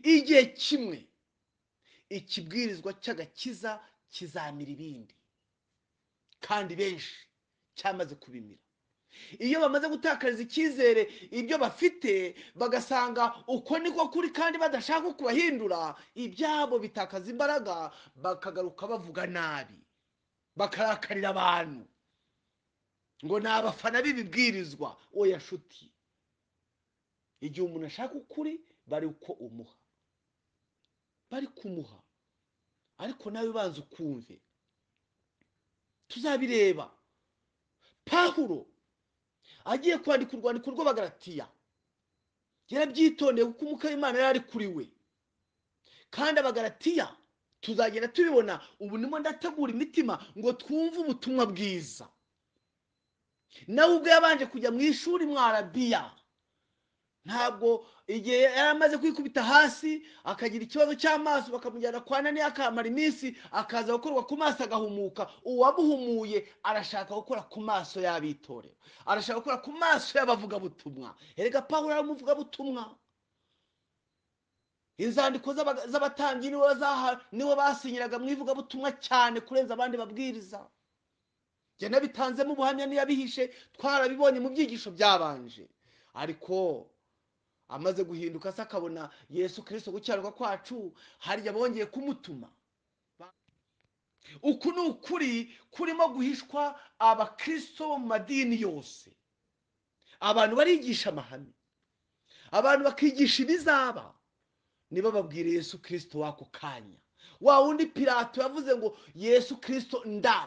igihe kimwe ikibwirizwa cy'agakiza kizamira ibindi, kandi benshi cyamaze kubimira. Iyo bamaze gutakariza icyizere ibyo bafite, bagasanga uko niko kuri kandi badashaka kubahindura, ibyabo bitakaza imbaraga, bakagaruka bavuga nabi, bakarakarira abantu ngo ni abafana b'ibibwirizwa. Oya nshuti, igihe umuntu ashaka ukuri bari uko umuha, bari kumuha, ariko nawe banza ukumve. Tuzabireba. Pawulo agiye kwandika urwandiko rw'Abagalatiya yarabyitondeye kuko umwuka w'Imana yari kuri we, kandi Abagalatiya tuzagenda tubibona. Ubu nimo ndategura imitima ngo twumve ubutumwa bwiza. Nawe ubwo yabanje kujya mu ishuri mu Arabiya, ntabwo igihe yaramaze kwikubita hasi akagira ikibazo cy'amaso, bakamujyana kwa Ananiya akamara iminsi, akaza gukorwa ku maso agahumuka. Uwamuhumuye arashaka gukora ku maso y'Abitorero, arashaka gukora ku maso y'abavugabutumwa. Erega Pawulo ari umuvugabutumwa. Inzandiko z'abatambyi niwe basinyiraga mu ivugabutumwa cyane kurenza abandi babwiriza. Jye nabitanzemo ubuhamya niyabihishe, twarabibonye mu byigisho byabanje. Ariko amaze guhinduka se akabona Yesu Kristo gucyaruka kwacu, harya bongeye kumutuma. Uku ni ukuri kurimo guhishwa abakristo bo mu madini yose. Abantu barigisha amahame, abantu bakigisha ibizaba, niba babwire Yesu Kristo wako kanya. Wa wundi Pilato yavuze ngo Yesu Kristo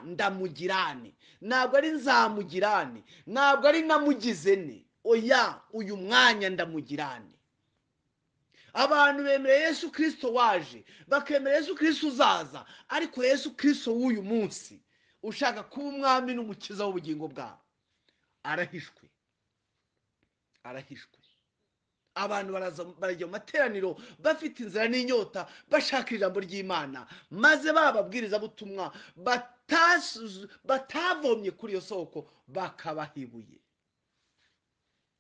ndamugirane, ntabwo ari nzamugirane, ntabwo ari namugizene. Oya, uyu mwanya ndamugirane. Abantu bemera Yesu Kristo waje, bakemera Yesu Kristo uzaza, ariko Yesu Kristo w'uyu munsi ushaka kuba umwami n'umukiza w'ubugingo bwabo arahishwe. Arahishwe. Abantu barajya mu materaniro bafite inzara n'inyota, bashaka ijambo ry'Imana, maze bababwirizabutumwa batavomye kuri iyo soko bakabahibuye.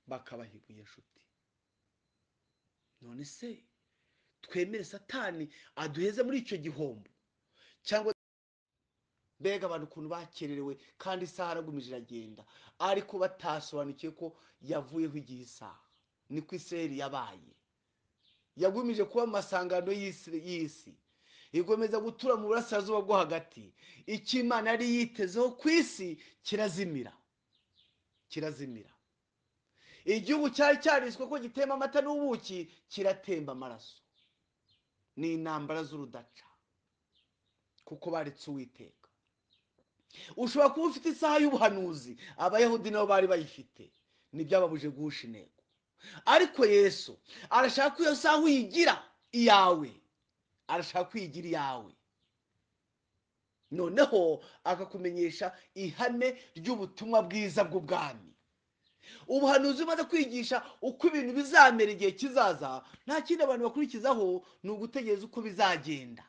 Bakabahibuye nshuti. None se twemere Satani aduheze muri icyo gihombo, cyangwa mbega abantu ukuntu bakererewe kandi isaha aragumije iragenda, ariko batasobanukiye ko yavuyeho igihe isaha. Niko Isirayeli yabaye, yagumije kuba mu masangano y'isi, igomeza gutura mu burasirazuba bwo hagati. Icyo Imana yari yitezeho ku isi kirazimira, kirazimira. Igihugu cyari cyariswe ko gitemba amata n'ubuki kiratemba amaraso. Ni intambara z'urudaca, kuko baretse Uwiteka. Ushobora kuba ufite isaha y'ubuhanuzi, Abayahudi nabo bari bayifite, ntibyababuje guhusha intego. Ariko Yesu arashaka ko iyo saha uyigira iyawe, arashaka kwigira iyawe. Noneho akakumenyesha ihame ry'ubutumwa bwiza bw'ubwami. Ubuhanuzi bumaze kwigisha uko ibintu bizamera igihe kizaza, nta kindi abantu bakurikizaho, ni ugutegereza uko bizagenda.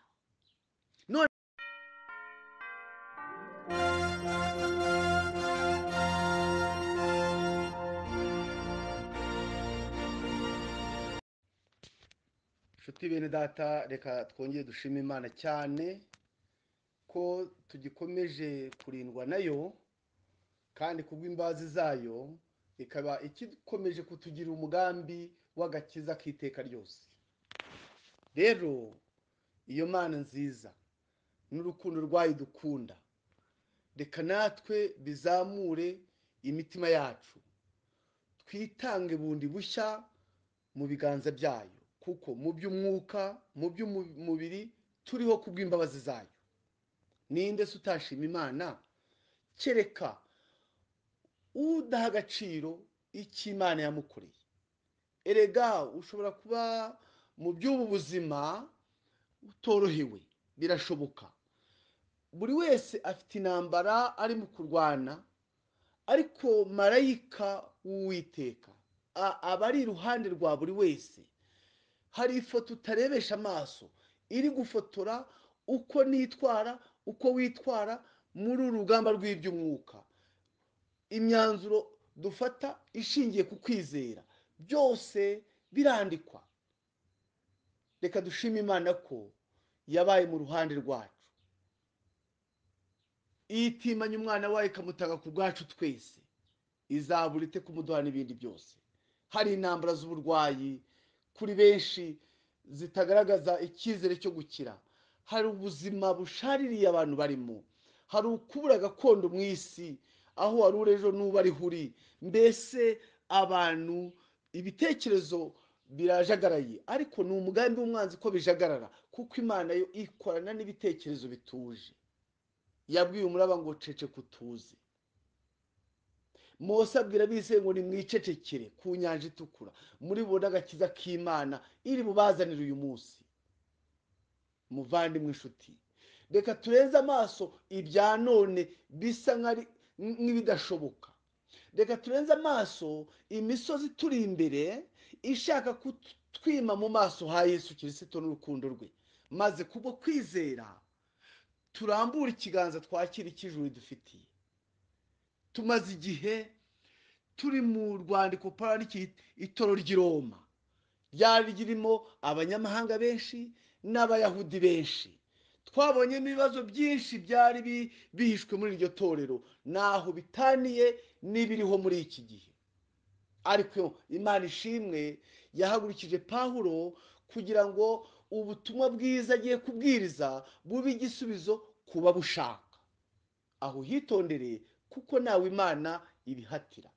Nshuti bene data, reka twongere dushime Imana cyane ko tugikomeje kurindwa nayo, kandi kubw'imbabazi zayo ikaba ikikomeje kutugira umugambi w'agakiza k'iteka ryose. Rero iyo Mana nziza n'urukundo rwayo dukunda, reka natwe bizamure imitima yacu, twitange bundi bushya mu biganza byayo, kuko mu by'umwuka, mu by'umubiri turiho kubw'imbabazi zayo. Ninde se utashima Imana kereka udaha agaciro icyo Imana yamukoreye? Erega ushobora kuba mu by'ubu buzima utorohewe, birashoboka. Buri wese afite intambara ari mu kurwana, ariko marayika w'Uwiteka aba ari iruhande rwa buri wese. Hari ifoto utarebesha amaso iri gufotora uko nitwara, uko witwara muri uru rugamba rw'iby'umwuka. Imyanzuro dufata ishingiye ku kwizera byose birandikwa. reka dushime Imana ko yabaye mu ruhande rwacu, itimanye umwana wayo ikamutanga ku bwacu twese, izabura ite kumuduha n'ibindi byose. Hari intambara z'uburwayi kuri benshi zitagaragaza icyizere cyo gukira, hari ubuzima bushaririye abantu barimo, hari ukubura gakondo mu isi, aho wari uri ejo n'ubu ariho uri. Mbese abantu ibitekerezo birajagaraye, ariko ni umugambi w'umwanzi ko bijagarara, kuko Imana yo ikorana n'ibitekerezo bituje. Yabwiye umuraba ngo cece kutuze. Mose abwira abisirayeli ngo nimwicecekere ku nyanja itukura, muri bubone agakiza k'Imana iri bubazanire uyu munsi. Muvandimwe inshuti, reka turenze amaso ibya none bisa nk'ibidashoboka. Reka turenze amaso imisozi turi imbere ishaka kutwima mu maso ha Yesu Kristo n'urukundo rwe, maze kubwo kwizera turambura ikiganza twakira ikijuru dufitiye. Tumaze igihe turi mu rwandiko Paul Itorero ry'i Roma, ryari ririmo abanyamahanga benshi n'abayahudi benshi. Twabonyemo ibibazo byinshi byari bihishwe muri iryo torero, naho bitaniye n'ibiriho muri iki gihe. Ariko Imana ishimwe yahagurukije Pawulo kugira ngo ubutumwa bwiza agiye kubwiriza bube igisubizo kuba bushaka. Aho hitondereye, kuko nawe Imana ibihatira.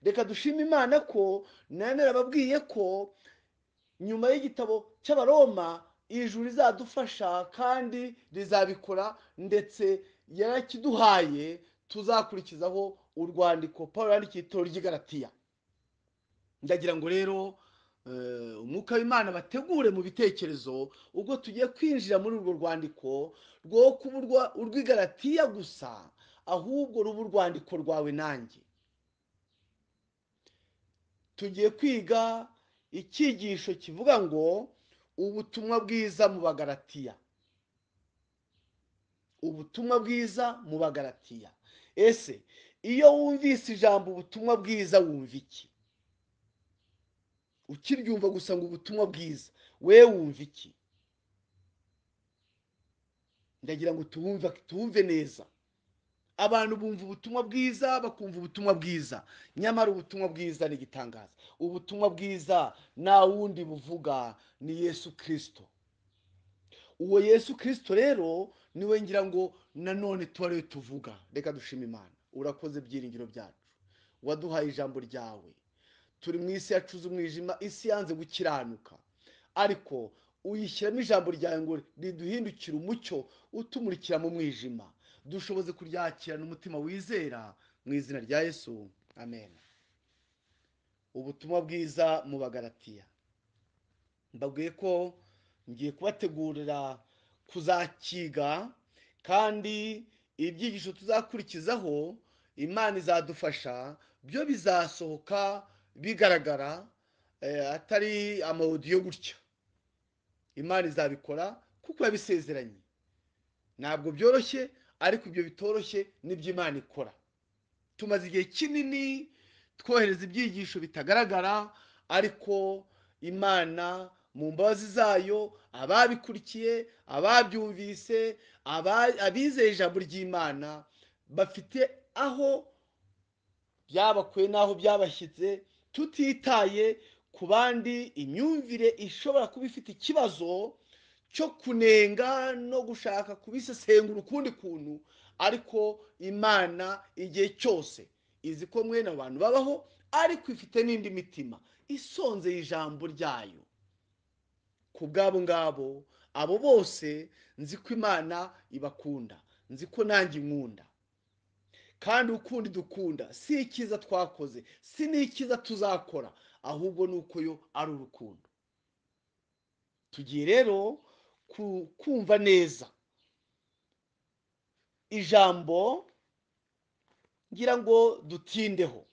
Reka dushime Imana ko narababwiye ko nyuma y'igitabo cy'Abaroma ijuru rizadufasha kandi rizabikora, ndetse yarakiduhaye. Tuzakurikizaho urwandiko Pawulo yandikiye Itorero ry'Igalatiya. Ndagira ngo rero umwuka w'Imana bategure mu bitekerezo ubwo tugiye kwinjira muri urwo rwandiko, rwo kuba urw'Igalatiya gusa, ahubwo ruba urwandiko rwawe nanjye. Tugiye kwiga icyigisho kivuga ngo ubutumwa bwiza mu Bagalatiya. Ubutumwa bwiza mu Bagalatiya. Ese iyo wumvise ijambo ubutumwa bwiza wumva iki? Ukiryumva gusa ngo ubutumwa bwiza, we wumva iki? Ndagira ngo tuwumve neza. Abantu bumva ubutumwa bwiza, bakumva ubutumwa bwiza, nyamara ubutumwa bwiza ni igitangaza. Ubutumwa bwiza nta wundi buvuga, ni Yesu Kristo. Uwo Yesu Kristo rero niwe ngira ngo nanone tuba tuvuga. Reka dushime Imana. Urakoze byiringiro byacu, waduhaye ijambo ryawe. Turi mu isi yacuze umwijima, isi yanze gukiranuka, ariko uyishyiramo ijambo ryawe ngo riduhindukire umucyo utumurikira mu mwijima. Dushoboze kuryakirana umutima wizera, mu izina rya Yesu, amen. Ubutumwa bwiza mu Bagalatiya. Mbabwiye ko ngiye kubategurira kuzakiga, kandi ibyigisho tuzakurikizaho Imana izadufasha, byo bizasohoka bigaragara, atari amaudiyo gutya. Imana izabikora kuko yabisezeranye. Ntabwo byoroshye, ariko ibyo bitoroshye nibyo Imana ikora. Tumaze igihe kinini twohereza ibyigisho bitagaragara, ariko Imana mu mbabazi zayo, ababikurikiye, ababyumvise, abizeye ijambo ry'Imana, bafite aho byabakuye n'aho byabashyize, tutitaye ku bandi imyumvire ishobora kuba ifite ikibazo cyo kunenga no gushaka kubisesengura ukundi kuntu. Ariko Imana igihe cyose izi ko mwene abantu babaho, ariko ifite n'indi mitima isonzeye ijambo ryayo. Ku bwabo ngabo, abo bose nzi ko Imana ibakunda, nzi ko nanjye nkunda. Kandi ukundi dukunda si icyiza twakoze, si n'ikiza tuzakora, ahubwo ni uko yo ari urukundo. Tugiye rero kumva neza ijambo ngira ngo dutindeho.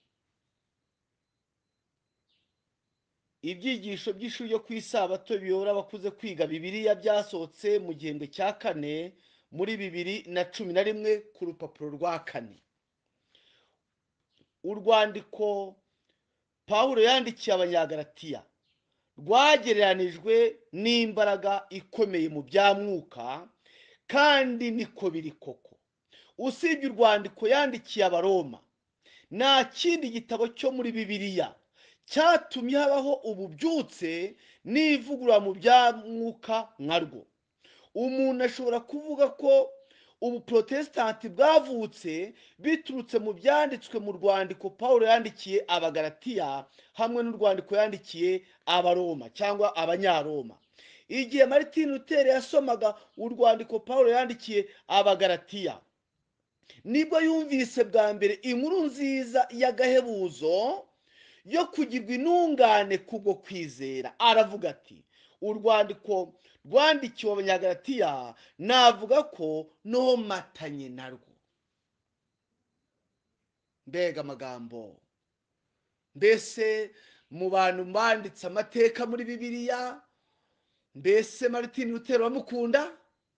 Ibyigisho by'ishuri ryo ku isabato biyobora abakuze kwiga Bibiliya byasohotse mu gihembwe cya 4 muri 2011 ku rupapuro rwa 4. Urwandiko Pawulo yandikiye Abanyagalatiya rwagereranijwe n'imbaraga ikomeye mu bya mwuka, kandi niko biri koko. Usibye urwandiko yandikiye Abaroma, nta kindi gitabo cyo muri Bibiliya cyatumye habaho ububyutse n'ivugurura mu bya mwuka nkarwo. Umuntu ashobora kuvuga ko ubuprotesitanti bwavutse biturutse mu byanditswe mu rwandiko Pawulo yandikiye Abagalatiya hamwe n'urwandiko yandikiye Abaroma cyangwa Abanyaroma. Igihe Martin Luther yasomaga urwandiko Pawulo yandikiye Abagalatiya, nibwo yumvise bwa mbere inkuru nziza y'agahebuzo yo kugirwa intungane kubwo kwizera. Aravuga ati, urwandiko rwandikiwe Abanyagalatiya navuga ko nomatanye narwo. Mbega amagambo! Mbese mu bantu banditse amateka muri Bibiliya, mbese Martin Luther wamukunda?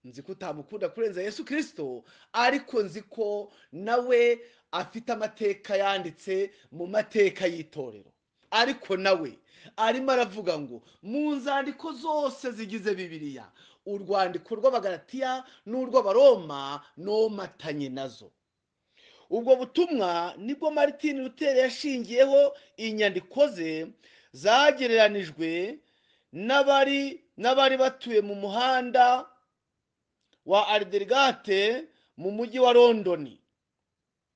Nzi ko utamukunda kurenza Yesu Kristo, ariko nzi ko nawe afite amateka yanditse mu mateka y'itorero. Ariko nawe arimo aravuga ngo mu nzandiko zose zigize Bibiliya, urwandiko rw'Abagalatiya n'urw'Abaroma nomatanye nazo. Ubwo butumwa nibwo Martin Luther yashingiyeho inyandiko ze zagereranijwe n'abari batuye mu muhanda wa Aldergate mu mujyi wa London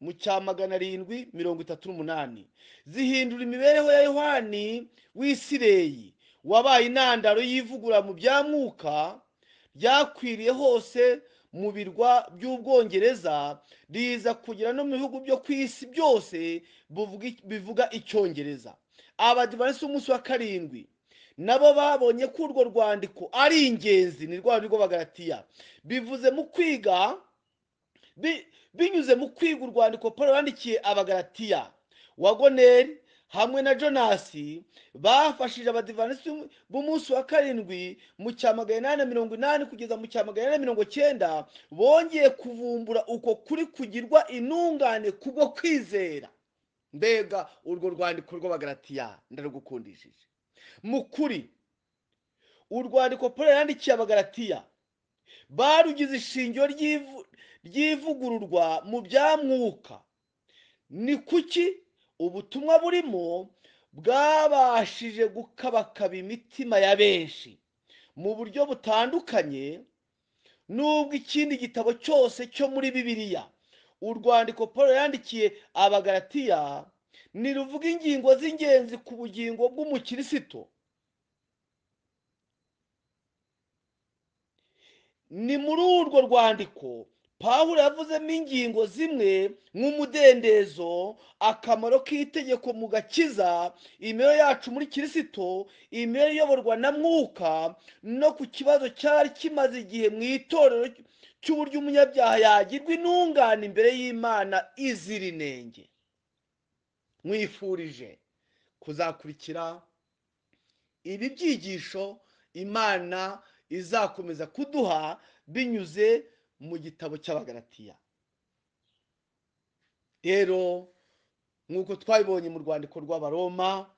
mu cya 738, zihindura imibereho ya Yohani w'Isireyi wabaye intandaro y'ivugura mu bya mwuka ryakwiriye hose mu birwa by'Ubwongereza, riza kugera no mu bihugu byo ku isi byose bivuga Icyongereza. Abadiventiste b'umunsi wa karindwi nabo babonye ko urwo rwandiko ari ingenzi, ni rwandiko rw'Abagalatiya. Bivuze mu kwiga binyuze mu kwiga urwandiko Pawulo yandikiye Abagalatiya, Wagoneri hamwe na Jonasi bafashije Abadiventiste b'umunsi wa karindwi mu cya 880 kugeza mu cya 890, bongeye kuvumbura uko kuri kugirwa intungane kubwo kwizera. Mbega urwo rwandiko rw'Abagalatiya ndarugukundishije. Mu kuri urwandiko Pawulo yandikiye Abagalatiya barugize ishingiro ry'ivugururwa mu bya mwuka. Ni kuki ubutumwa burimo bwabashije gukabakaba imitima ya benshi mu buryo butandukanye, nubwo ikindi gitabo cyose cyo muri Bibiliya urwandiko Pawulo yandikiye Abagalatiya niruvuga ingingo z'ingenzi ku bugingo bw'umukristo. Ni muri urwo rwandiko Pawulo yavuzemo ingingo zimwe nk'umudendezo, akamaro k'itegeko mu gakiza, imibereho yacu muri Kristo, imibereho iyoborwa na mwuka, no ku kibazo cyari kimaze igihe mu itorero cy'uburyo umunyabyaha yagirwa intungane imbere y'Imana izira inenge. Mwifurije kuzakurikira ibi byigisho Imana izakomeza kuduha binyuze mu gitabo cy'Abagalatiya. Rero nk'uko twabibonye mu rwandiko rw'Abaroma,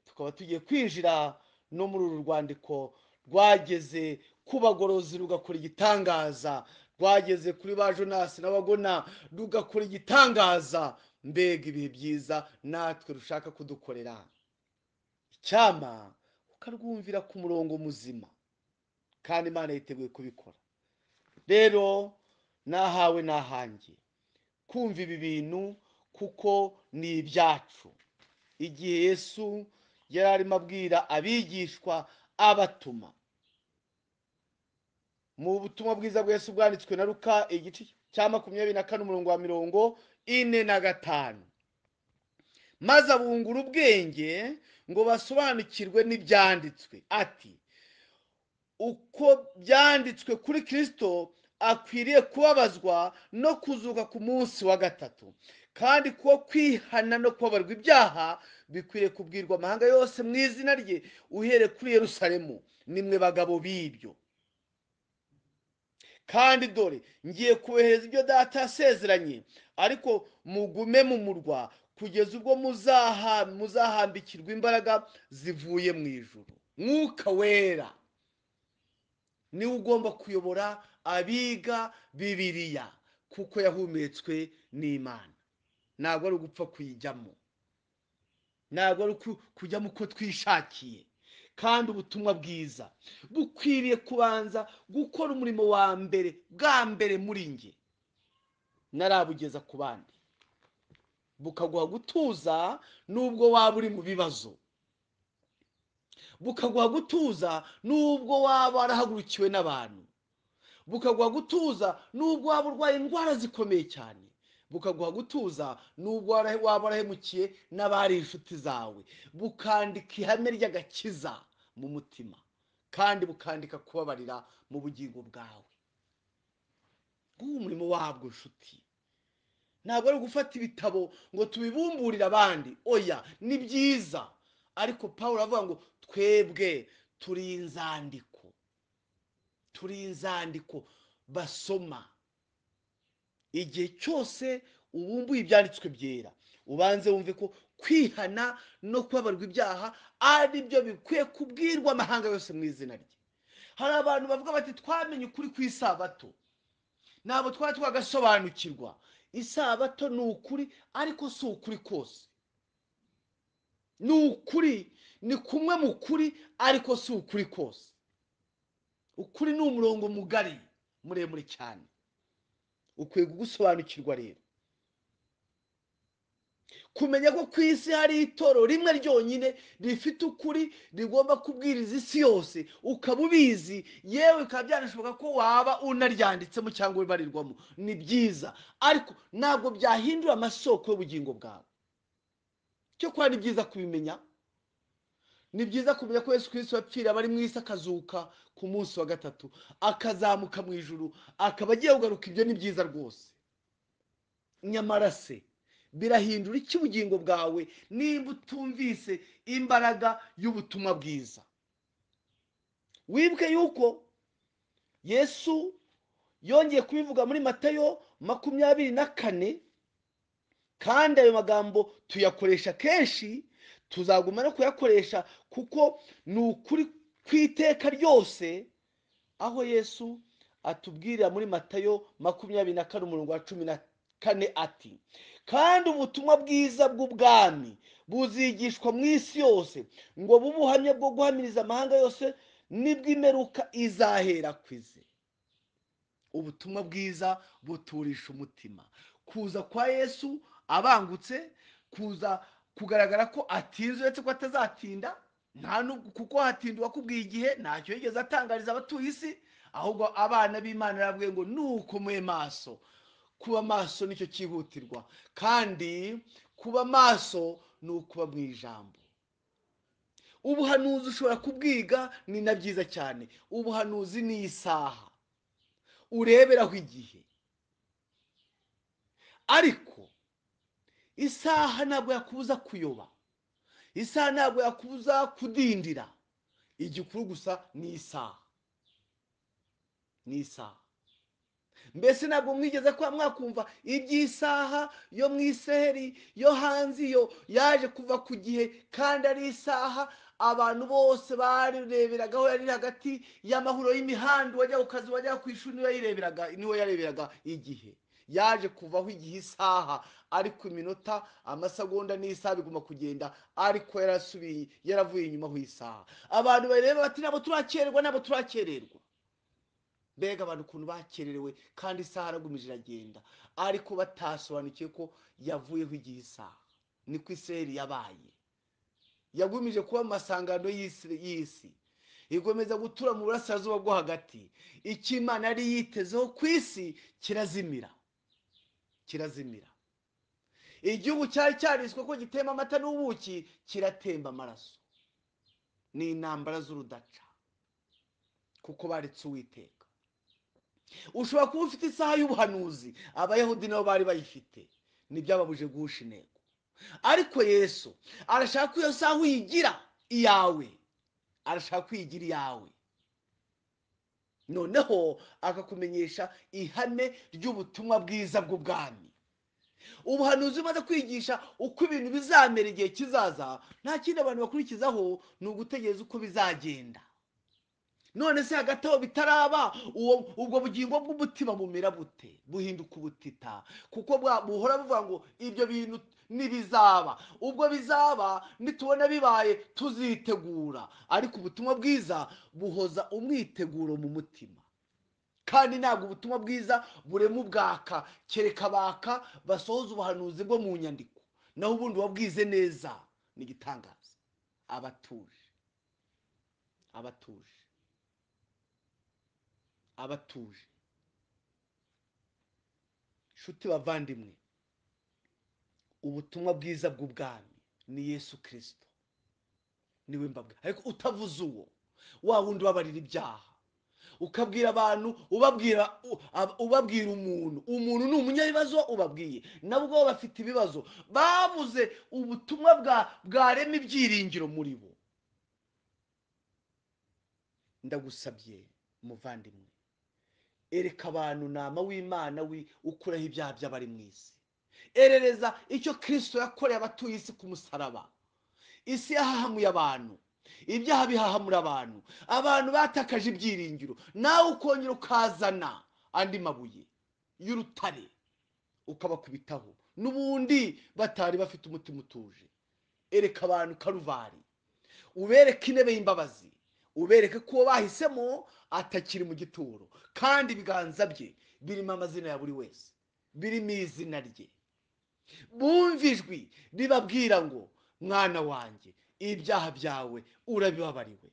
tukaba tugiye kwinjira no muri uru rwandiko rwageze ku bagorozi rugakora igitangaza, rwageze kuri ba Jonasi n'abagona rugakora igitangaza. Mbega ibihe byiza natwe rushaka kudukorera. Icyama ukarwumvira ku murongo muzima, kandi Imana yiteguye kubikora. Rero nahawe nahanjye kumva ibi bintu kuko ni ibyacu. Igihe Yesu yari arimo abwira abigishwa abatuma mu butumwa bwiza bwa Yesu bwanditswe na Luka igice cya 24 umurongo wa 45, maze abungura ubwenge ngo basobanukirwe n'ibyanditswe. Ati, uko byanditswe kuri Kristo akwiriye kubabazwa no kuzuka ku munsi wa gatatu, kandi ko kwihana no kubabarwa ibyaha bikwiriye kubwirwa amahanga yose mu izina rye, uhereye kuri Yerusalemu. Nimwe bagabo b'ibyo. Kandi dore ngiye kubohereza ibyo data yasezeranye, ariko mugume mu murwa kugeza ubwo muzahambikirwa imbaraga zivuye mu ijuru. mwuka wera niwe ugomba kuyobora abiga Bibiliya kuko yahumetswe n'Imana. Ntabwo ari ugupfa kuyijyamo, ntabwo ari kujyamo uko twishakiye. Kandi ubutumwa bwiza bukwiriye kubanza gukora umurimo wa mbere, bwa mbere muri nge narabugeza ku bandi, bukaguha gutuza nubwo waba uri mu bibazo, bukaguha gutuza nubwo waba warahagurukiwe n'abantu, bukaguha gutuza nubwo waba urwaye indwara zikomeye cyane, bukaguha gutuza nubwo waba warahemukiye n'abari inshuti zawe, bukandika ihame ry'agakiza mu mutima, kandi bukandika kubabarira mu bugingo bwawe. Nguwo umurimo wabwo nshuti. Ntabwo ari gufata ibitabo ngo tubibumburire abandi, oya, ni byiza, ariko Pawulo avuga ngo twebwe turi inzandiko, turi inzandiko basoma. Igihe cyose ubumbuye ibyanditswe byera, ubanze wumve ko kwihana no kubabarwa ibyaha ari byo bikwiye kubwirwa amahanga yose mu izina rye. Hari abantu bavuga bati twamenye ukuri ku isabato, ntabwo twagasobanukirwa. Isabato ni ukuri, ariko si ukuri kose. Ni ukuri, ni kumwe mu kuri, ariko si ukuri kose. Ukuri ni umurongo mugari muremure cyane, ukwiye gusobanukirwa rero. Kumenya ko ku isi hari itorero rimwe ryonyine rifite ukuri, rigomba kubwiriza isi yose, ukaba ubizi, yewe bikaba byanashoboka ko waba unaryanditsemo cyangwa ubibarirwamo, ni byiza, ariko ntabwo byahindura amasoko y'ubugingo bwawe. Cyo kuba ni byiza kubimenya, ni byiza kumenya ko Yesu Kristo yapfira abari mu isi, akazuka ku munsi wa gatatu, akazamuka mu ijuru, akaba agiye kugaruka. Ibyo ni byiza rwose. Nyamara se birahindura iki ubugingo bwawe nimba utumvise imbaraga y'ubutumwa bwiza? Wibuke yuko Yesu yongeye kubivuga muri Matayo 24, kandi ayo magambo tuyakoresha kenshi, tuzaguma no kuyakoresha kuko ni ukuri kw'iteka ryose, aho Yesu atubwirira muri Matayo 24 umurongo wa 14 ati, kandi ubutumwa bwiza bw'ubwami buzigishwa mu isi yose ngo bube ubuhamya bwo guhamiriza amahanga yose, nibwo imperuka izahera kwize. Ubutumwa bwiza buturisha umutima. Kuza kwa Yesu abangutse, kuza kugaragara ko atinze, uretse ko atazatinda, nta nubwo kuko hatinda wakubwiye igihe, ntacyo yigeze atangariza abatuye isi, ahubwo abana b'Imana yarabwiye ngo nuko mwe maso. Kuba maso nicyo cyihutirwa, kandi kuba maso ni ukuba mu ijambo. Ubuhanuzi ushobora kubwiga, ni na byiza cyane. Ubuhanuzi ni isaha ureberaho igihe, ariko isaha ntabwo yakubuza kuyoba, isaha ntabwo yakubuza kudindira. Igikuru gusa ni isaha, ni isaha. Mbese ntabwo mwigeze kwa mwakumva iby'isaha yo mu Isiraheli yo hanze, iyo yaje kuva ku gihe, kandi ari isaha abantu bose bareberagaho, yari hagati y'amahuro y'imihanda, wajya ku kazi wajya ku ishuri, niwe yareberaga igihe. Yaje kuvaho igihe isaha, ariko iminota, amasegonda n'isaha biguma kugenda, ariko yaravuye inyuma ho isaha. Abantu bareba bati nabo turakererwa, nabo turakererwa. Mbega abantu ukuntu bakererewe, kandi isaha aragumije iragenda, ariko batasobanukiye ko yavuyeho igihe isaha. Niko Isiraheli yabaye, yagumije kuba mu masangano y'isi, igomeza gutura mu burasirazuba bwo hagati. Icyo Imana yari yitezeho ku isi kirazimira, kirazimira. Igihugu cyari cyariswe ko gitemba amata n'ubuki, kiratemba amaraso. Ni intambara z'urudaca, kuko baretse Uwiteka. Ushobora kuba ufite isaha y'ubuhanuzi, abayahudi nabo bari bayifite, ntibyababuje guhusha intego. Ariko Yesu arashaka ko iyo saha uyigira iyawe, arashaka kwigira iyawe. Noneho akakumenyesha ihame ry'ubutumwa bwiza bw'ubwami. ubuhanuzi bumaze kwigisha uko ibintu bizamera igihe kizaza, nta kindi abantu bakurikizaho ni ugutegereza uko bizagenda. none se hagati aho bitaraba ubwo bugingo bw'umutima bumera bute? buhinduka ubutita, kuko buhora buvuga ngo ibyo bintu nibizaba, ubwo bizaba nitubona bibaye tuzitegura. ariko ubutumwa bwiza buhoza umwiteguro mu mutima, kandi ntabwo ubutumwa bwiza burema ubwaka, kereka baka basohoza ubuhanuzi bwo mu nyandiko, naho ubundi wabwize neza ni igitangaza. abatuje abatuje abatuje nshuti bavandimwe, ubutumwa bwiza bw'ubwami ni Yesu Kristo, niwe mbabwa. ariko utavuze uwo, wa wundi ubabarira ibyaha, ukabwira abantu, ubabwira umuntu ni umunyabibazo, ubabwiye nabwo bafite ibibazo, babuze ubutumwa bwarema ibyiringiro muri bo. ndagusabye muvandimwe, ereka abantu nama w'Imana ukuraho ibyaha by'abari mu isi. erereza icyo Kristo yakoreye abatuye isi ku musaraba. isi yahahamuye abantu, ibyaha bihahamura abantu batakaje ibyiringiro, nawe ukongera ukazana andi mabuye y'urutare ukabakubitaho, n'ubundi batari bafite umutima utuje. ereka abantu Karuvari, ubereke intebe y'imbabazi, ubereke ko bahisemo atakiri mu gituro, kandi ibiganza bye birimo amazina ya buri wese, birimo izina rye. bumva ijwi ribabwira ngo mwana wanjye, ibyaha byawe urabibabariwe.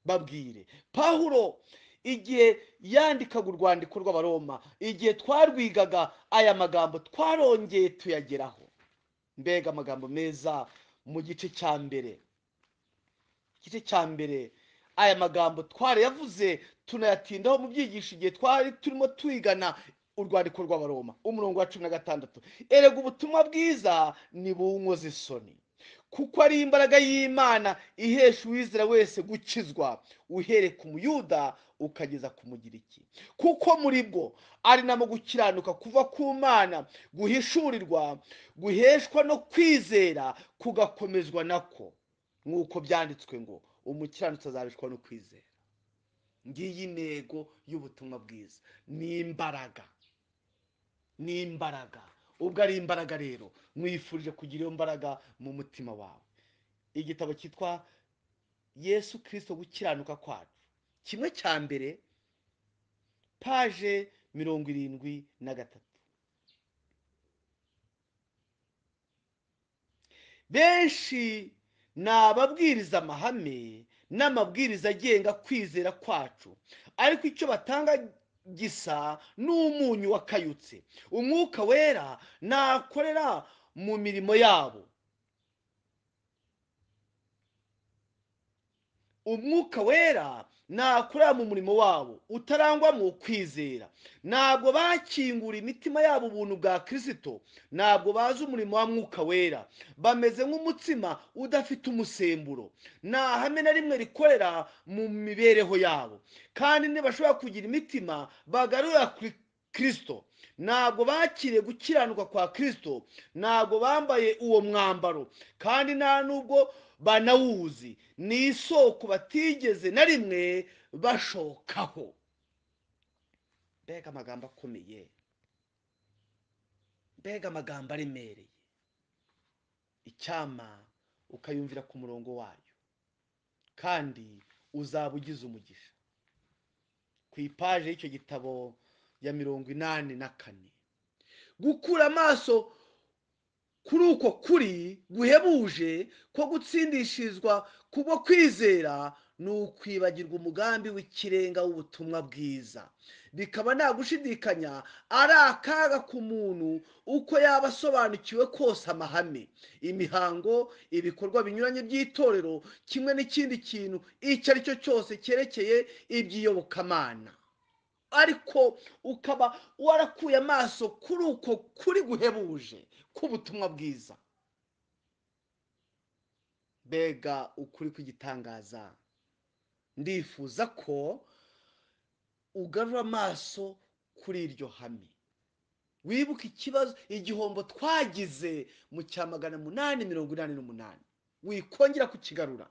babwire Pawulo igihe yandikaga urwandiko rw'Abaroma, igihe twarwigaga aya magambo twarongeye tuyageraho. mbega amagambo meza mu gice cya mbere. aya magambo twarayavuze tunayatindaho mu byigisho igihe twari turimo twigana urwandiko rw'Abaroma, umurongo wa 16. erega ubutumwa bwiza ntibunkoza isoni, kuko ari imbaraga y'Imana ihesha uwizera wese gukizwa, uhereye ku Muyuda ukageza ku Mugiriki. kuko muri bwo ari namo gukiranuka kuva ku Mana, guhishurirwa, guheshwa no kwizera, kugakomezwa nako, nk'uko byanditswe ngo umukiranutsi azabeshwaho no kwizera. ngiyi intego y'ubutumwa bwiza. ni imbaraga. ubwo ari imbaraga rero, mwifurije kugira iyo mbaraga mu mutima wawe. igitabo cyitwa Yesu Kristo gukiranuka kwacu, kimwe cya mbere, paje 73. benshi ni ababwiriza amahame n'amabwiriza agenga kwizera kwacu, ariko icyo batanga gisa n'umunyu wakayutse. umwuka wera nakorera mu mirimo yabo. umwuka wera nakorera mu murimo wabo utarangwamo kwizera. ntabwo bakingura imitima yabo ubuntu bwa Kristo, ntabwo bazi umurimo wa mwuka wera. bameze nk'umutsima udafite umusemburo, nta hame na rimwe rikorera mu mibereho yabo, kandi ntibashobora kugira imitima bagarura kuri Kristo. ntabwo bakiriye gukiranuka kwa Kristo, ntabwo bambaye uwo mwambaro, kandi nta nubwo banawuzi. ni isoko batigeze na rimwe bashokaho. mbega amagambo akomeye, mbega amagambo aremereye. icyama ukayumvira ku murongo wayo, kandi uzaba ugize umugisha. ku ipaje y'icyo gitabo ya 84. gukura amaso kuri uko kuri guhebuje ko gutsindishirizwa kubwo kwizera ni ukwibagirwa umugambi w'ikirenga w'ubutumwa bwiza. bikaba nta gushidikanya ari akaga ku muntu uko yaba asobanukiwe kose amahame, imihango, ibikorwa binyuranye by'itorero, kimwe n'ikindi kintu icyo ari cyo cyose cyerekeye iby'iyobokamana. ariko ukaba warakuye amaso kuri uko kuri guhebuje k'ubutumwa bwiza. mbega ukuri kw'igitangaza. ndifuza ko ugarura amaso kuri iryo hame, wibuka ikibazo igihombo twagize mu cya 888 wikongera kukigarura.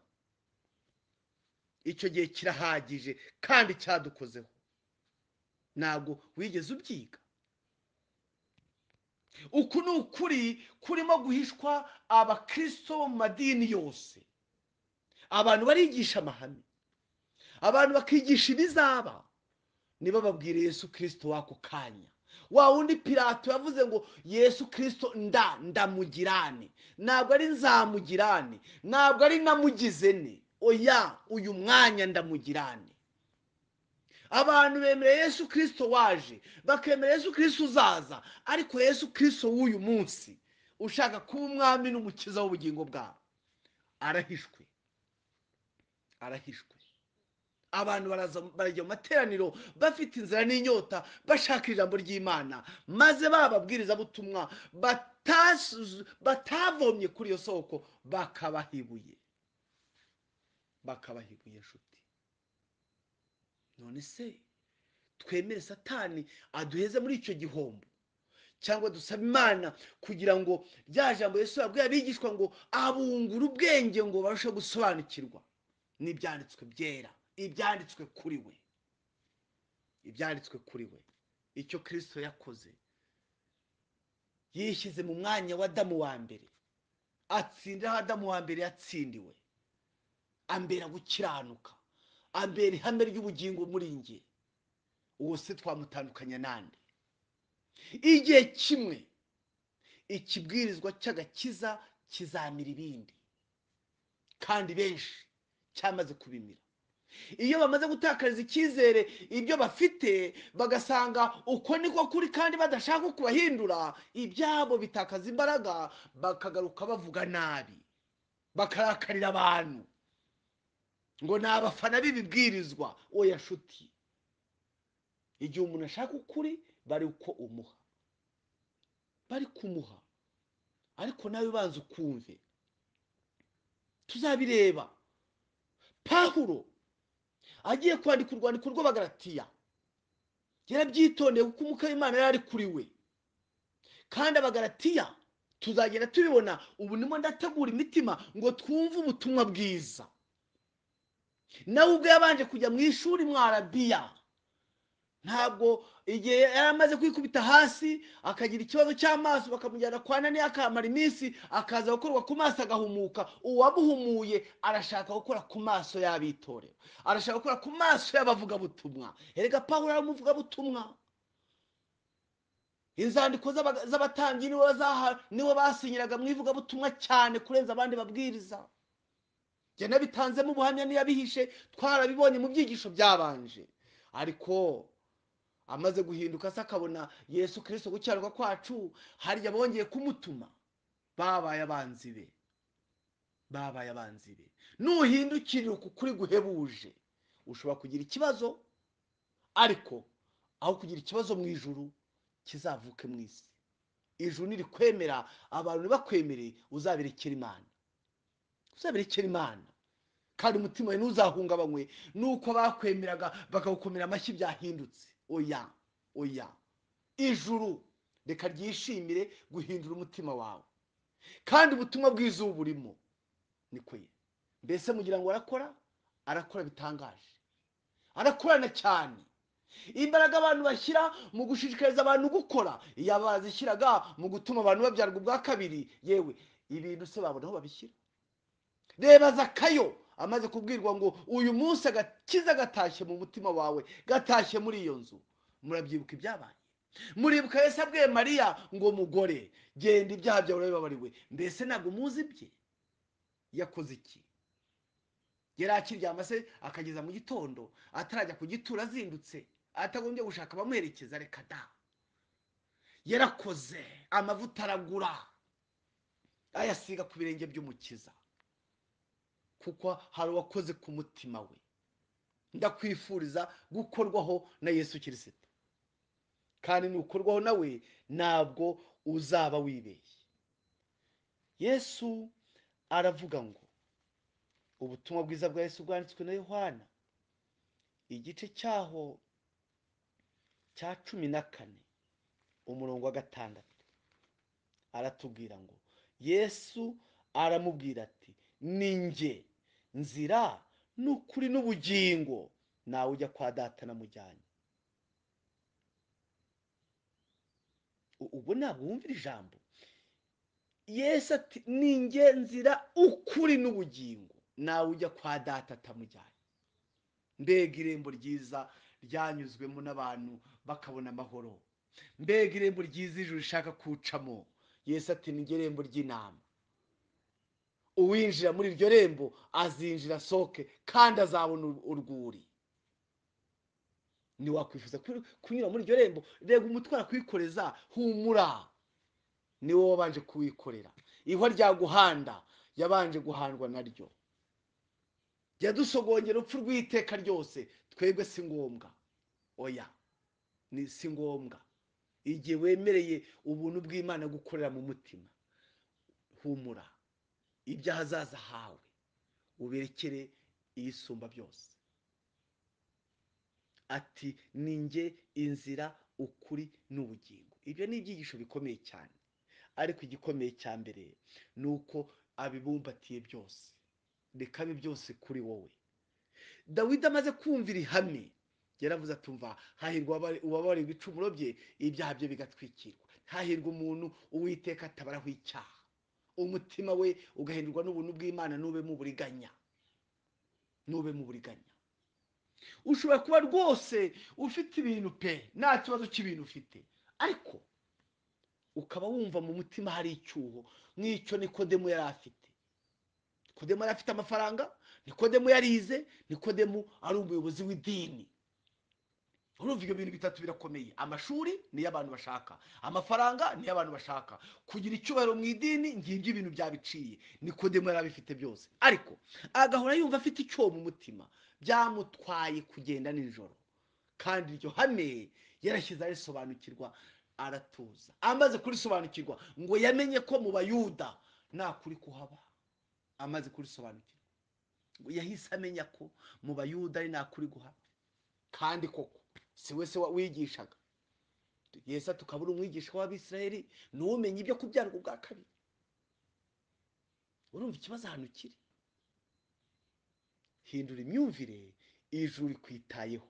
Icyo gihe kirahagije kandi cyadukozeho, ntabwo wigeze ubyiga. Uku ni ukuri kurimo guhishwa abakristo bo mu madini yose. Abantu barigisha amahame, abantu bakigisha ibizaba, niba babwire Yesu Kristo wako kanya. Wa wundi Pilato yavuze ngo Yesu Kristo ndamugirane, ntabwo ari nzamugirane, ntabwo ari namugizene, oya, uyu mwanya ndamugirane. Abantu bemereye Yesu Kristo waje, bakemera Yesu Kristo uzaza, ariko Yesu Kristo w'uyu munsi ushaka kuba umwami n'umukiza w'ubugingo bwabo arahishwe. Abantu barajya mu materaniro bafite inzira n'inyota bashaka ijambo ry'Imana, maze bababwirizabutumwa batavomye kuri iyo soko bakabahibuye nshuti. None se twemere Satani aduheze muri icyo gihombo, cyangwa dusaba Imana kugira ngo rya jambo Yesu yabwiye abigishwa ngo abungure ubwenge ngo barushe gusobanukirwa n'ibyanditswe byera, ibyanditswe kuri we. Icyo Kristo yakoze, yishyize mu mwanya wa Adamu wa mbere, atsindira aho Adamu wa mbere yatsindiwe, ambera gukiranuka, ambera ihame ry'ubugingo muri njye. Uwo se twamutandukanya nande? Igihe kimwe ikibwirizwa cy'agakiza kizamira ibindi, kandi benshi cyamaze kubimira. Iyo bamaze gutakariza icyizere ibyo bafite, bagasanga uko niko kuri kandi badashaka kubahindura, ibyabo bitakaza imbaraga, bakagaruka bavuga nabi, bakarakarira abantu ngo ni abafana b'ibibwirizwa. Oya nshuti, igihe umuntu ashaka ukuri bari uko umuha, bari kumuha, ariko nawe banza ukumve. Tuzabireba. Pawulo agiye kwandika urwandiko rw'Abagalatiya yarabyitondeye kuko umwuka w'Imana yari kuri we. Kandi Abagalatiya tuzagenda tubibona. Ubu nimo ndategura imitima ngo twumve ubutumwa bwiza. Nawe ubwo yabanje kujya mu ishuri mu Arabiya, ntabwo igihe yaramaze kwikubita hasi akagira ikibazo cy'amaso bakamujyana kwa Ananiya akamara iminsi, akaza gukorwa ku maso agahumuka. Uwamuhumuye arashaka gukora ku maso y'Abitorero, arashaka gukora ku maso y'abavugabutumwa. Erega Pawulo ari umuvugabutumwa. Inzandiko z'abatambyi niwe basinyiraga mu ivugabutumwa cyane kurenza abandi babwiriza. Jye nabitanzemo ubuhamya niyabihishe, twarabibonye mu byigisho byabanje. Ariko amaze guhinduka se akabona Yesu Kristo gukiranuka kwacu, harya bongeye kumutuma, babaye abanzi be. Nuhindukirira uku kuri guhebuje, ushobora kugira ikibazo, ariko aho kugira ikibazo mu ijuru kizavuke mu isi. Ijuru niri kwemera abantu ntibakwemereye, uzabirekera Imana, kandi umutima wawe ntuzahungabanywe nuko bakwemeraga bakawukomera amashyi byahindutse. Oya, ijuru reka ryishimire guhindura umutima wawe, kandi ubutumwa bwiza burimo. Niko ye. Mbese mugira ngo arakora bitangaje, arakorana cyane. Imbaraga abantu bashyira mu gushishikariza abantu gukora, iyo bazishyiraga mu gutuma abantu babyarwa ubwa kabiri, yewe ibintu se babona aho babishyira. Reba Zakayo amaze kubwirwa ngo uyu munsi agakiza gatashye mu mutima wawe, gatashye muri iyo nzu. Murabyibuka ibyabaye? Muribuka Yesu abwiye Mariya ngo mugore, genda ibyaha byawe urabibabariwe. Mbese ntabwo muzi ibye yakoze iki? Yari akiryama se akageza mu gitondo, atarajya ku gituro azindutse, atagombye gushaka abamuherekeza. Reka da, yarakoze. Amavuta aragura ayasiga ku birenge by'umukiza, kuko hari uwakoze ku mutima we. Ndakwifuriza gukorwaho na Yesu Kristo, kandi nukorwaho nawe ntabwo uzaba wibeshye. Yesu aravuga ngo ubutumwa bwiza bwa Yesu bwanditswe na Yohana, igice cyaho cya 14, umurongo wa 6 aratubwira ngo Yesu aramubwira ati ninjye nzira n'ukuri n'ubugingo nawe ujya kwa data namujyanye. Ubwo ntabwo wumvira ijambo. Yesu ati ninjye nzira ukuri n'ubugingo nawe ujya kwa data atamujyanye. Mbega irembo ryiza ryanyuzwemo n'abantu bakabona amahoro. Mbega irembo ryiza ijuru rishaka kucamo. Yesu ati ninjye irembo ry'intama. Uwinjira muri iryo rembo azinjira asohoke kandi azabona urwuri. Niwakwifuza kunyura muri iryo rembo, rega umutwara kwikoreza, humura. Ni wowe wabanje kuwikorera. Ihwa ryaguhanda yabanje guhandwa naryo. Yadusogongera upfu rw'iteka ryose, twebwe si ngombwa. Oya, ni si ngombwa. Igihe wemereye ubuntu bw'Imana gukorera mu mutima, humura. Ibyahazaza hawe uberekere iyisumba byose. Ati ninjye inzira ukuri n'ubugingo. Ibyo ni ibyigisho bikomeye cyane, ariko igikomeye cya mbere ni uko abibumbatiye byose. Reka abe byose kuri wowe. Dawidi amaze kumvira ihame yaravuze atumva hahirwa uwabara ibicumuro bye, ibyaha bye bigatwikirwa. Hahirwa umuntu Uwiteka atabaraho icyaha, umutima we ugahindurwa n'ubuntu bw'Imana, nube mu buriganya. Nube mu buriganya. Ushobora kuba rwose ufite ibintu pe, nta kibazo cy'ibintu ufite, ariko ukaba wumva mu mutima hari icyuho nk'icyo Nikodemu yari afite. Nikodemu yari afite amafaranga, Nikodemu yarize, Nikodemu ari umuyobozi w'idini. Urumva ibyo bintu bitatu birakomeye. Amashuri niyo abantu bashaka, amafaranga niyo abantu bashaka, kugira icyubahiro mu idini ngibyo ibintu byabiciye. Nikodemu yari abifite byose, ariko agahora yumva afite icyo mu mutima. Byamutwaye kugenda nijoro, kandi iryo hame yarashyize arisobanukirwa, aratuza. Amaze kurisobanukirwa ngo yamenye ko mu Bayuda nta kuri kuhaba. Amaze kurisobanukirwa yahise amenya ko mu Bayuda ari nta kuri guhaba. Kandi koko si wese wigishaga. Yesu tukabura umwigisha w'Abisirayeli n'umenye ibyo kubyarwa bwa kabiri. Urumva ikibazo hano kiri. Hindura imyumvire, ijuru rikwitayeho.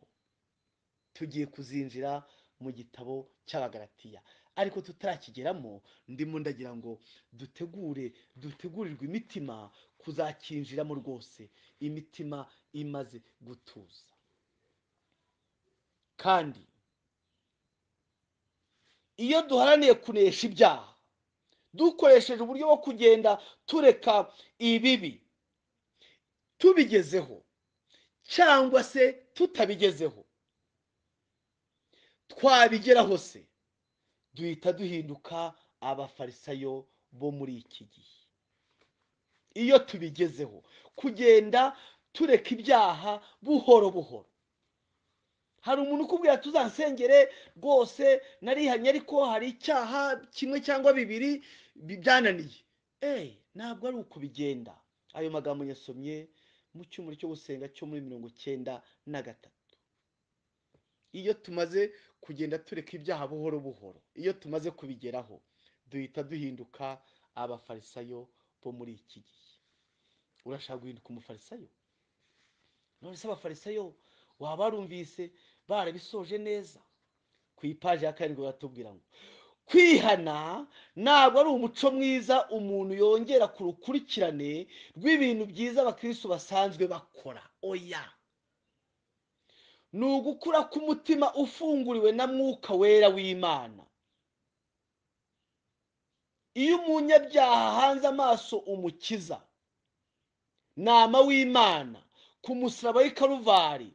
Tugiye kuzinjira mu gitabo cy'Abagalatiya, ariko tutarakigeramo ndimo ndagira ngo dutegurirwe imitima kuzakinjiramo rwose, imitima imaze gutuza. Kandi iyo duharaniye kunesha ibyaha dukoresheje uburyo bwo kugenda tureka ibibi, tubigezeho cyangwa se tutabigezeho, twabigeraho se duhita duhinduka abafarisayo bo muri iki gihe. Iyo tubigezeho kugenda tureka ibyaha buhoro buhoro. Hari umuntu ukubwira tuzansengere rwose narihanye, ariko hari icyaha kimwe cyangwa bibiri byananiye. Ntabwo ari uko bigenda. Ayo magambo yasomye mu cyumweru cyo gusenga cyo muri 93. Iyo tumaze kugenda tureka ibyaha buhoro buhoro, iyo tumaze kubigeraho duhita duhinduka abafarisayo bo muri iki gihe. Urashaka guhinduka umufarisayo? None se abafarisayo waba warumvise barabisoje neza. Ku ipaji ya Karindwi batubwira ngo kwihana ntabwo ari umuco mwiza umuntu yongera ku rukurikirane rw'ibintu byiza abakristo basanzwe bakora. Oya, ni ugukura k'umutima ufunguriwe na Mwuka Wera w'Imana. Iyo umunyabyaha hanze amaso umukiza, nama w'Imana ku musaraba w'i Karuvari,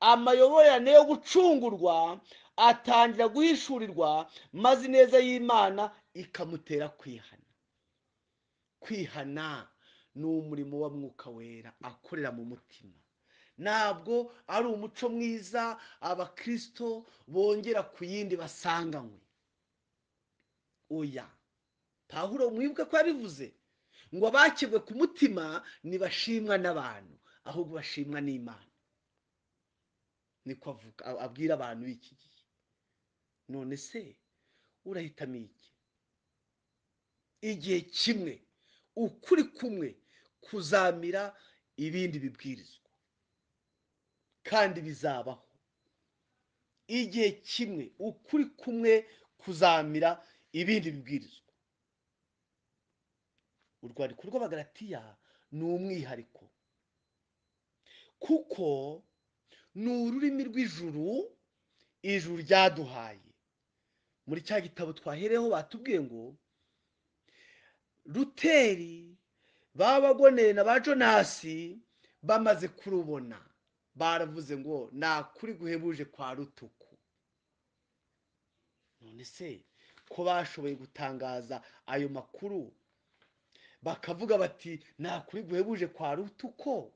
amayoborane yo gucungurwa atangira guhishurirwa, maze ineza y'Imana ikamutera kwihana. Kwihana ni umurimo wa Mwuka Wera akorera mu mutima. Ntabwo ari umuco mwiza abakristo bongera ku yindi basanganywe. Oya, Pawulo mwibuke ko yabivuze ngo abakebwe ku mutima ntibashimwa n'abantu, ahubwo bashimwa n'Imana. Niko avuga, abwira abantu b'iki gihe. None se urahitamo iki? Igihe kimwe ukuri kumwe kuzamira ibindi bibwirizwa kandi bizabaho. Igihe kimwe ukuri kumwe kuzamira ibindi bibwirizwa. Urwandiko rw'Abagalatiya ni umwihariko kuko ni ururimi rw'ijuru ijuru ryaduhaye. Muri cya gitabo twahereho batubwiye ngo Luteri, babagoneye na ba Jonasi bamaze kurubona baravuze ngo nakuri guhebuje kwa rutuku. None se ko bashoboye gutangaza ayo makuru bakavuga bati nakuri guhebuje kwa rutuko,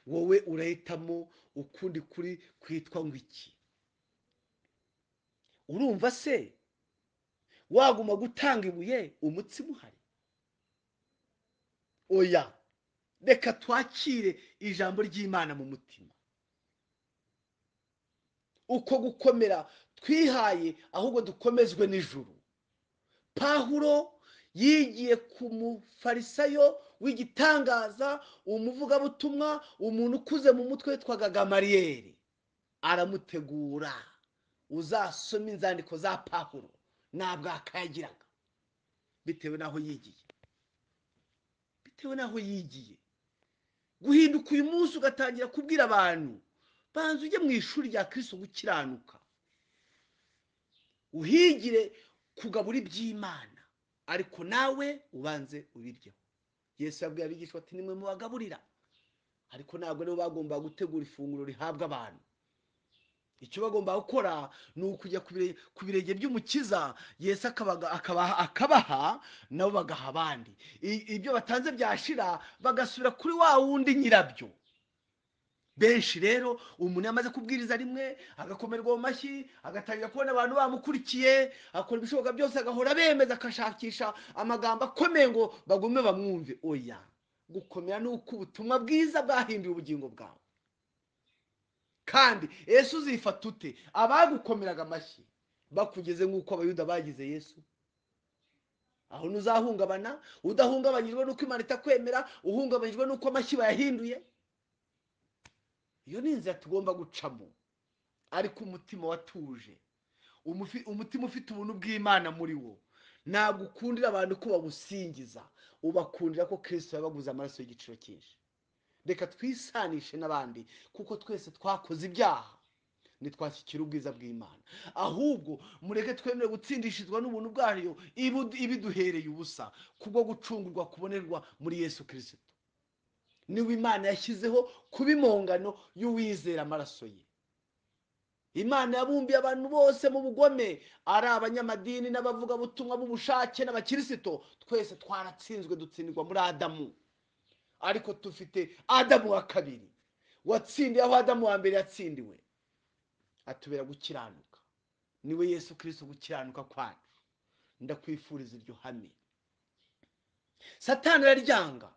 wowe urahitamo ukundi kuri kwitwa ngo iki? Urumva se waguma gutanga ibuye umutsima uhari? Oya, reka twakire ijambo ry'Imana mu mutima. Uko gukomera twihaye ahubwo dukomezwe n'ijuru. Pawulo yigiye ku mufarisayo w'igitangaza, umuvugabutumwa, umuntu ukuze mu mutwe witwaga Gamaliyeli, aramutegura. Uzasoma inzandiko za Pawulo ntabwo akayagiraga bitewe n'aho yigiye. Guhinduka uyu munsi ugatangira kubwira abantu banza ujye mu ishuri rya Kristo gukiranuka, uhigire kugabura iby'Imana, ariko nawe ubanze ubiryeho. Yesu yabwiye abigishwa ati nimwe mubagaburira, ariko ntabwo nibo bagomba gutegura ifunguro rihabwa abantu. Icyo bagomba gukora ni ukujya ku birenge by'Umukiza, Yesu akabaha nabo bagaha abandi. Ibyo batanze byashira bagasubira kuri wa wundi nyirabyo. Benshi rero umuntu yamaze kubwiriza rimwe agakomerwa mu mashyi, agatangira kubona abantu bamukurikiye, akora ibishoboka byose, agahora bemeza, akashakisha amagambo akomeye ngo bagume bamwumve. Oya, gukomera ni uko ubutumwa bwiza bwahinduye ubugingo bwawe. Kandi Yesu uzifata ute abagukomeraga amashyi bakugeze nk'uko abayuda bagize Yesu? Aho ntuzahungabana, udahungabanyijwe n'uko Imana itakwemera, uhungabanyijwe n'uko amashyi bayahinduye. Iyo ni inzira tugomba gucamo, ariko umutima watuje, umutima ufite ubuntu bw'Imana muri wo, ntabwo ukundira abantu ko babusingiza, ubakundira ko Kristo yabaguze amaraso y'igiciro cyinshi. Reka twisanishe n'abandi kuko twese twakoze ibyaha, ntitwashyikira ubwiza bw'Imana. Ahubwo mureke twemere gutsindishizwa n'ubuntu bwayo ibiduhereye ubusa kubwo gucungurwa kubonerwa muri Yesu Kristo. Niwe Imana yashyizeho kuba impongano y'uwizera amaraso ye. Imana yabumbiye abantu bose mu bugome, ari abanyamadini n'abavugabutumwa b'ubushake n'abakirisito, twese twaratsinzwe, dutsindirwa muri Adamu. Ariko dufite Adamu wa kabiri watsindiye aho Adamu wa mbere yatsindiwe, atubera gukiranuka. Niwe Yesu Kristo gukiranuka kwacu. Ndakwifuriza iryo hame. Satani araryanga,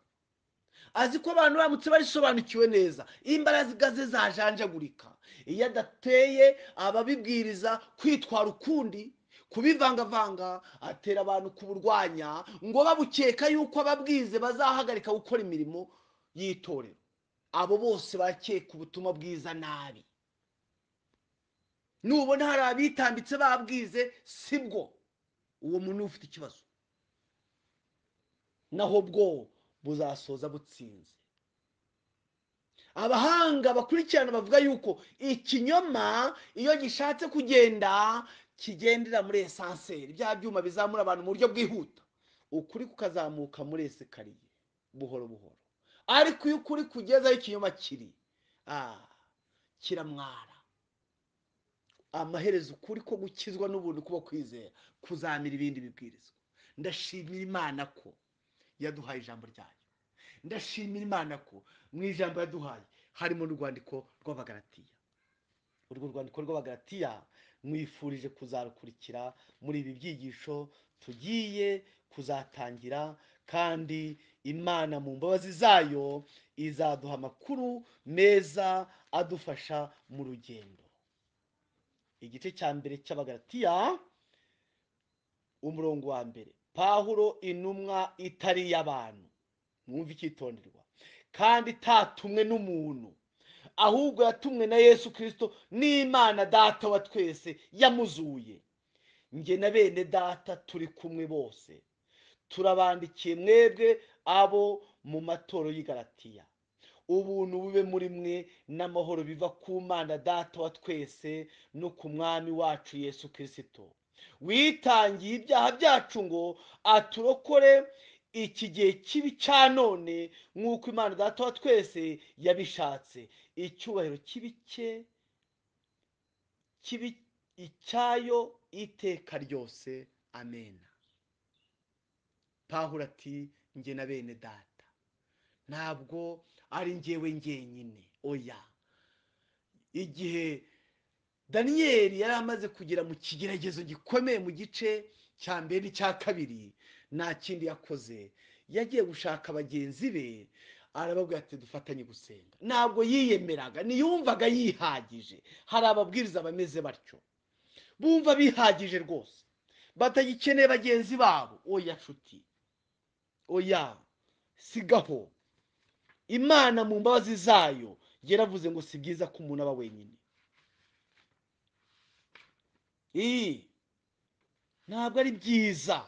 azi ko abantu bamutse barisobanukiwe neza, imbaraga ze zajanjagurika. Iyo adateye ababibwiriza kwitwara ukundi, kubivangavanga, atera abantu kuburwanya ngo babukeka yuko ababwize bazahagarika gukora imirimo y'Itorero. Abo bose bakeka ubutumwa bwiza nabi. Nubona hari abitambitse babwize sibwo, uwo muntu ufite ikibazo, naho bwo buzasoza butsinze. Abahanga bakurikirana bavuga yuko ikinyoma iyo gishatse kugenda kigendera muri esanseri, bya byuma bizamura abantu mu buryo bwihuta, ukuri kukazamuka muri esikariye buhoro buhoro. Ariko iyo ukuri kugezaho ikinyoma kiri, kiramwara. Amaherezo ukuri ko gukizwa n'ubuntu kuba kwizera kuzamira ibindi bibwirizwa. Ndashimira Imana ko yaduhaye ijambo ryayo. Ndashimira Imana ko mu ijambo yaduhaye harimo n'urwandiko rw'Abagalatiya. Urwo rwandiko rw'Abagalatiya mwifurije kuzarukurikira muri ibi byigisho tugiye kuzatangira, kandi Imana mu mbabazi zayo izaduha amakuru meza adufasha mu rugendo. Igice cya mbere cy'Abagalatiya umurongo wa mbere. Pawulo intumwa itari y'abantu, mwumve icyitonderwa, kandi itatumwe n'umuntu, ahubwo yatumwe na Yesu Kristo n'Imana data wa twese yamuzuye. Nge na bene data turi kumwe bose turabandikiye mwebwe abo mu matoro y'i Galatiya, ubuntu bube muri mwe n'amahoro biva ku Mana data wa twese no ku mwami wacu Yesu Kristo, witangiye ibyaha byacu ngo aturokore iki gihe kibi cya none, nk'uko Imana data wa twese yabishatse. Icyubahiro kibi icyayo iteka ryose, amen. Pawulo ati nge na bene data, ntabwo ari njyewe njyenyine, oya. Igihe Daniyeli yari amaze kugera mu kigeragezo gikomeye mu gice cya mbere n'icya kabiri, nta kindi yakoze, yagiye gushaka bagenzi be, arababwira ati dufatanye gusenga. Ntabwo yiyemeraga, niyumvaga yihagije. Hari ababwiriza bameze batyo, bumva bihagije rwose, batagikeneye bagenzi babo. Oya nshuti, oya, sigaho. Imana mu mbabazi zayo yaravuze ngo si byiza ko umuntu aba wenyine. Ntabwo ari byiza.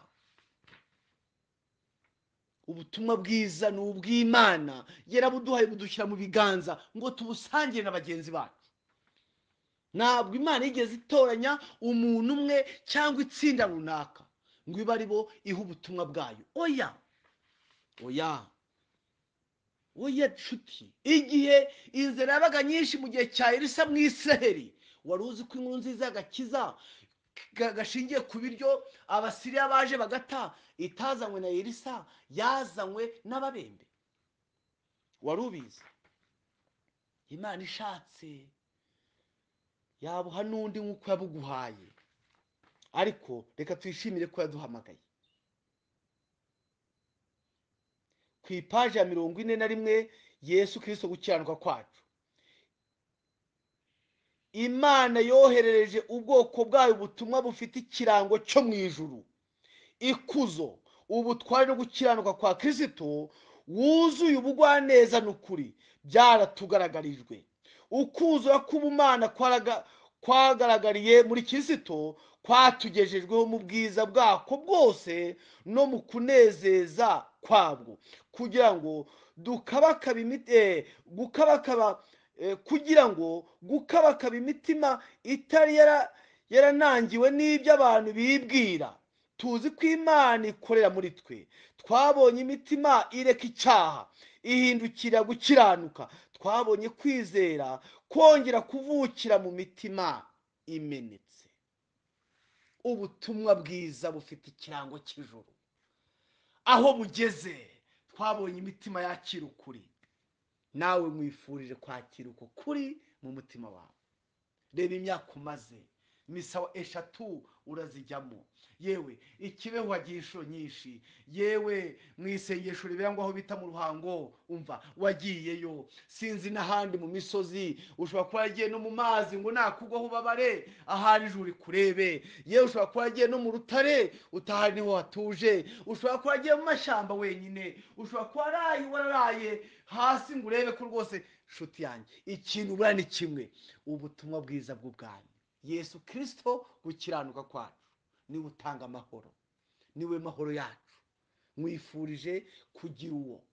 Ubutumwa bwiza ni ubw'Imana, yarabuduhaye budushyira mu biganza ngo tubusangire na bagenzi bacu. Ntabwo Imana yigeze itoranya umuntu umwe cyangwa itsinda runaka ngo ibe ari bo iha ubutumwa bwayo. Oya, oya, oya nshuti. Igihe inzara yabaga nyinshi mu gihe cya Elisa mu Israheli, wari uzi ko inkuru nziza y'agakiza gashingiye ku biryo Abasiriya baje bagata itazanywe na Elisa, yazanywe n'ababembe? Wari ubizi? Imana ishatse yabuha n'undi nk'uko yabuguhaye, ariko reka twishimire ko yaduhamagaye. Ku ipaji ya 41, Yesu Kristo gukiranuka kwacu, Imana yoherereje ubwoko bwayo ubutumwa bufite ikirango cyo mu ijuru, ikuzo, ubutware no gukiranuka kwa Kristo, wuzuye ubugwaneza n'ukuri, byaratugaragarijwe. Ukuzura k'ubumana kwagaragariye muri Kristo kwatugejejweho mu bwiza bwako bwose no mu kunezeza kwabwo, kugira ngo gukabakaba imitima itari yaranangiwe n'ibyo abantu bibwira. Tuzi ko Imana ikorera muri twe. Twabonye imitima ireka icyaha ihindukira gukiranuka. Twabonye kwizera kongera kuvukira mu mitima imenetse. Ubutumwa bwiza bufite ikirango cy'ijuru. Aho bugeze twabonye imitima yakira ukuri. Nawe mwifurije kwakira uko kuri mu mutima wawe. Reba imyaka umaze, misa 3 urazijyamo. Yewe ikibeho wagiye inshuro nyinshi. Yewe mu isengesho ribera ngo aho bita mu Ruhango, umva wagiyeyo. Sinzi n'ahandi mu misozi, ushobora kuba yagiye no mu mazi ngo nakugwaho ubabare ahari ijuru kurebe. Yewe ushobora kuba yagiye no mu rutare utahari niho hatuje. Ushobora kuba yagiye mu mashyamba wenyine. Ushobora kuba wararaye hasi ngo urebe ko rwose. Nshuti yanjye, ikintu ubura ni kimwe: ubutumwa bwiza bw'ubwami. Yesu Kristo gukiranuka kwacu niwe utanga amahoro, niwe mahoro yacu. Mwifurije kugira uwo,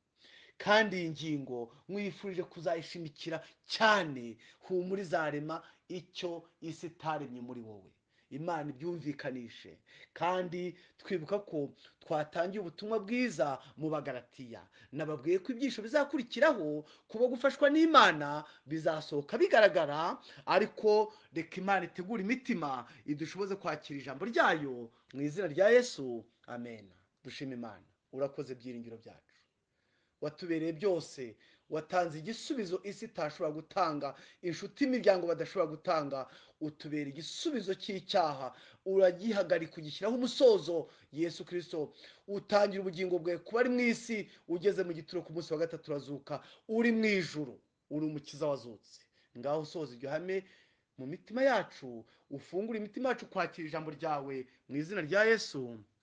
kandi iyi ngingo mwifurije kuzayishimikira cyane. Humura izarema icyo isi itaremye muri wowe. Imana ibyumvikanishe. Kandi twibuka ko twatangiye ubutumwa bwiza mu Bagalatiya. Nababwiye ko ibyisho bizakurikiraho kuba gufashwa n'Imana bizasohoka bigaragara, ariko reka Imana itegura imitima idushoboze kwakira ijambo ryayo mu izina rya Yesu, amen. Dushima Imana. Urakoze byiringiro byacu, watubereye byose. Watanze igisubizo isi itashobora gutanga, inshuti imiryango badashobora gutanga. Utubera igisubizo cy'icyaha, uragihagarika ugishyiraho umusozo. Yesu Kristo utangira ubugingo bwawe kuba ari mu isi, ugeze mu gituro ku munsi wa 3 urazuka, uri mu ijuru, uri umukiza wazutse. Ngaho usoza iryo hame mu mitima yacu, ufungure imitima yacu kwakira ijambo ryawe mu izina rya Yesu.